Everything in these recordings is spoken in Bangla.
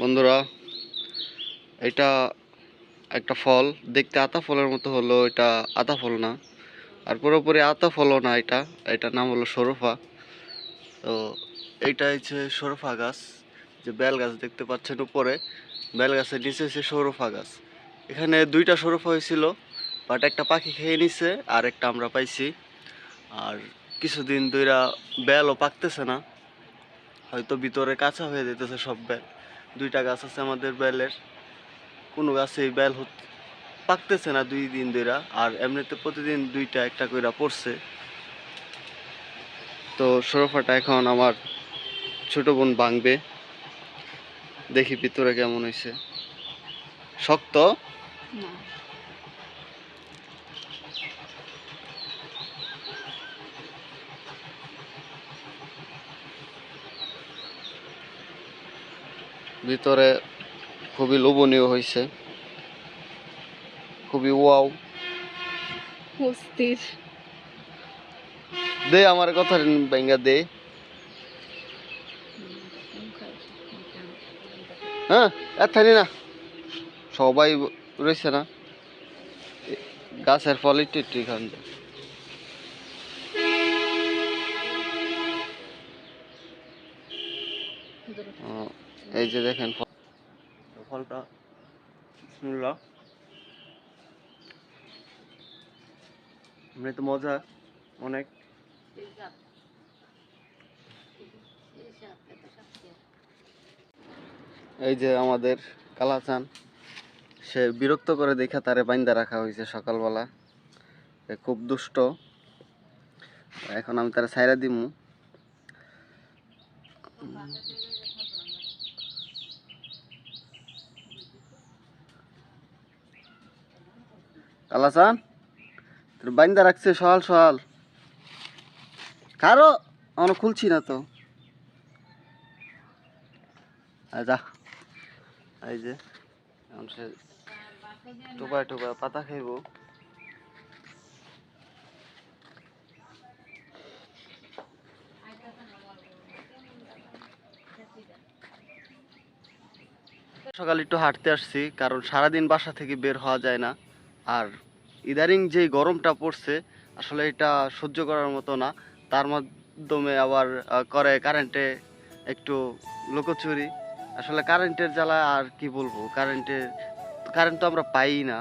বন্ধুরা, এটা একটা ফল দেখতে আতা ফলের মতো হলো, এটা আতা ফল না, আর পুরোপুরি আতা ফলও না। এটার নাম হলো সরফা। তো এইটা হচ্ছে সরফা গাছ, যে বেল গাছ দেখতে পাচ্ছেন উপরে, বেল গাছের নিচে হচ্ছে সরফা গাছ। এখানে দুইটা সরফা হয়েছিল, বাট একটা পাখি খেয়ে নিছে আর একটা আমরা পাইছি। আর কিছুদিন ধইরা বেলও পাকতেছে না, হয়তো ভিতরে কাঁচা হয়ে যেতেছে সব বেল। দুইটা গাছ আছে আমাদের বেলের, কোনো গাছেই বেল পাকতেছে না 2 দিন ধরে। আর এমনিতে প্রতিদিন দুইটা একটা কইরা পড়ছে। তো সরফাটা এখন আমার ছোট বোন ভাঙবে, দেখি ভিতরে কেমন হয়েছে। শক্ত না, ভিতরে খুবই লোভনীয় হয়েছে, খুবই ওয়াও। অস্থির। দে আমার কথা ভাঙ্গা দে। হ্যাঁ, এথানি না, সবাই রয়েছে না, গাছের ফল একটু একটু খান যায়। এই যে দেখেন ফলটা, বিসমিল্লাহ। এমনি তো মজা অনেক। এই যে আমাদের কালাচান, সে বিরক্ত করে দেখে তারে বাইন্দা রাখা হয়েছে সকালবেলা। খুব দুষ্ট, এখন আমি তারা ছাইরা দিমু। কালাচান, তোর বাইন্দা রাখছে সকাল সকাল, কারো এখনো খুলছি না তো। যা, এই যে এখন সে টোপায় টোপায় পাতা খাইব। সকাল একটু হাঁটতে আসছি, কারণ সারাদিন বাসা থেকে বের হওয়া যায় না। আর ইদারিং যে গরমটা পড়ছে, আসলে এটা সহ্য করার মতো না। তার মাধ্যমে আবার করে কারেন্টে একটু লুকোচুরি। আসলে কারেন্টের জ্বালা আর কি বলবো, কারেন্ট তো আমরা পাই না।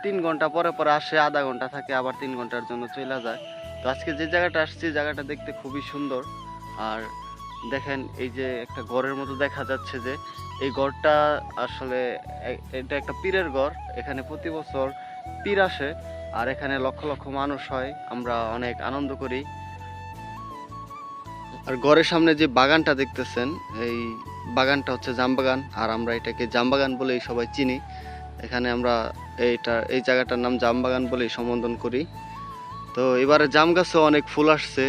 3 ঘন্টা পরে পরে আসে, আধা ঘন্টা থাকে, আবার 3 ঘন্টার জন্য চলে যায়। তো আজকে যে জায়গাটা আসছি, জায়গাটা দেখতে খুবই সুন্দর। আর দেখেন, এই যে একটা ঘরের মতো দেখা যাচ্ছে, যে এই ঘরটা আসলে এটা একটা পীরের ঘর। এখানে প্রতি বছর পীর আসে, আর এখানে লক্ষ লক্ষ মানুষ হয়, আমরা অনেক আনন্দ করি। আর ঘরের সামনে যে বাগানটা দেখতেছেন, এই বাগানটা হচ্ছে জাম বাগান, আর আমরা এটাকে জাম বাগান বলেই সবাই চিনি। এখানে আমরা এই জায়গাটার নাম জাম বাগান বলেই সম্বোধন করি। তো এবারে জাম গাছে অনেক ফুল আসছে,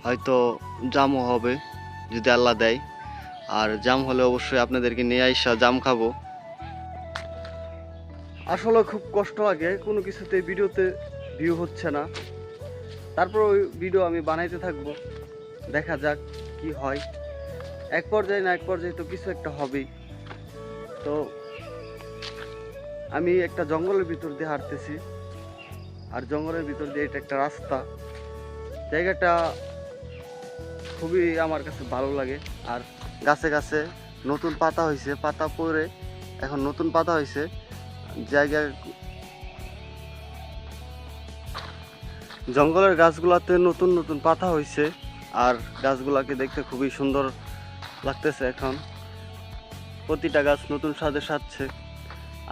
হয়তো জামও হবে যদি আল্লাহ দেয়। আর জাম হলে অবশ্যই আপনাদেরকে নিয়ে আইসা জাম খাবো। আসলে খুব কষ্ট লাগে, কোনো কিছুতে ভিডিওতে ভিউ হচ্ছে না। তারপর ওই ভিডিও আমি বানাইতে থাকবো, দেখা যাক কি হয়। এক পর্যায়ে না এক পর্যায়ে তো কিছু একটা হবেই। তো আমি একটা জঙ্গলের ভিতর দিয়ে হাঁটতেছি, আর জঙ্গলের ভিতর দিয়ে এটা একটা রাস্তা। জায়গাটা খুবই আমার কাছে ভালো লাগে। আর গাছে গাছে নতুন পাতা হয়েছে, পাতা পরে এখন নতুন পাতা হয়েছে জায়গায়। জঙ্গলের গাছগুলাতে নতুন নতুন পাতা হয়েছে, আর গাছগুলাকে দেখতে খুবই সুন্দর লাগতেছে। এখন প্রতিটা গাছ নতুন স্বাদে সাজছে।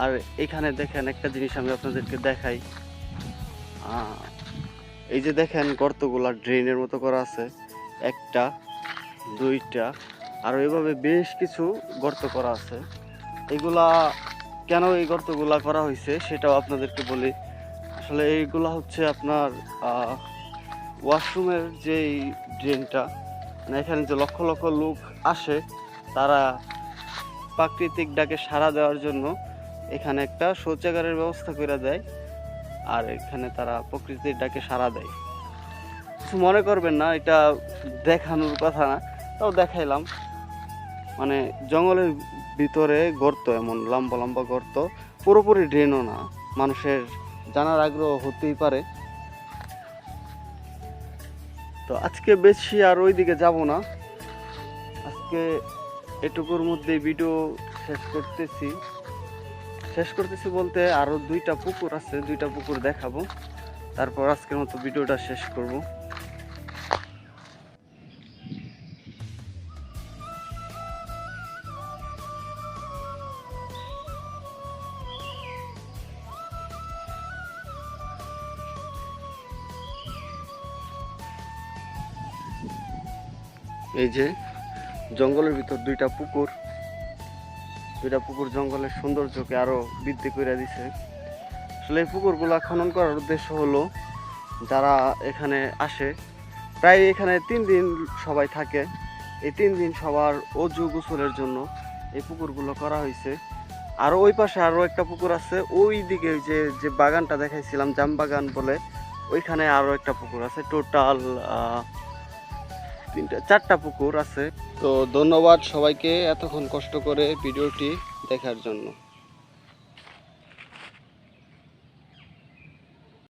আর এখানে দেখেন একটা জিনিস আমি আপনাদেরকে দেখাই। এই যে দেখেন গর্তগুলা ড্রেনের মতো করা আছে, একটা, দুইটা, আর এভাবে বেশ কিছু গর্ত করা আছে। এগুলা কেন এই গর্তগুলা করা হয়েছে সেটাও আপনাদেরকে বলি। আসলে এইগুলা হচ্ছে আপনার ওয়াশরুমের যেই ড্রেনটা, মানে এখানে যে লক্ষ লক্ষ লোক আসে, তারা প্রাকৃতিক ডাকে সাড়া দেওয়ার জন্য এখানে একটা শৌচাগারের ব্যবস্থা করে দেয়। আর এখানে তারা প্রকৃতির ডাকে সাড়া দেয়। কিছু মনে করবেন না, এটা দেখানোর কথা না, তাও দেখাইলাম। মানে জঙ্গলের ভিতরে গর্ত, এমন লম্বা লম্বা গর্ত, পুরোপুরি ড্রেনও না। মানুষের জানার আগ্রহ হতেই পারে। তো আজকে বেশি আর ওইদিকে যাব না, আজকে এটুকুর মধ্যে ভিডিও শেষ করতেছি বলতে আরো 2টা পুকুর আছে, 2টা পুকুর দেখাবো, তারপর আজকের মতো ভিডিওটা শেষ করব। এই যে জঙ্গলের ভিতর 2টা পুকুর, জঙ্গলের সৌন্দর্যকে আরো বৃদ্ধি করে দিছে। আসলে এই পুকুরগুলো খনন করার উদ্দেশ্য হলো, যারা এখানে আসে, প্রায় এখানে 3 দিন সবাই থাকে, এই 3 দিন সবার অজু গোসলের জন্য এই পুকুরগুলো করা হয়েছে। আর ওই পাশে আরো একটা পুকুর আছে, ওই দিকে যে যে বাগানটা দেখাইছিলাম, জাম বাগান বলে, ওইখানে আরো একটা পুকুর আছে। টোটাল 4টা পুকুর আছে। তো ধন্যবাদ সবাইকে এতক্ষণ কষ্ট করে ভিডিওটি দেখার জন্য।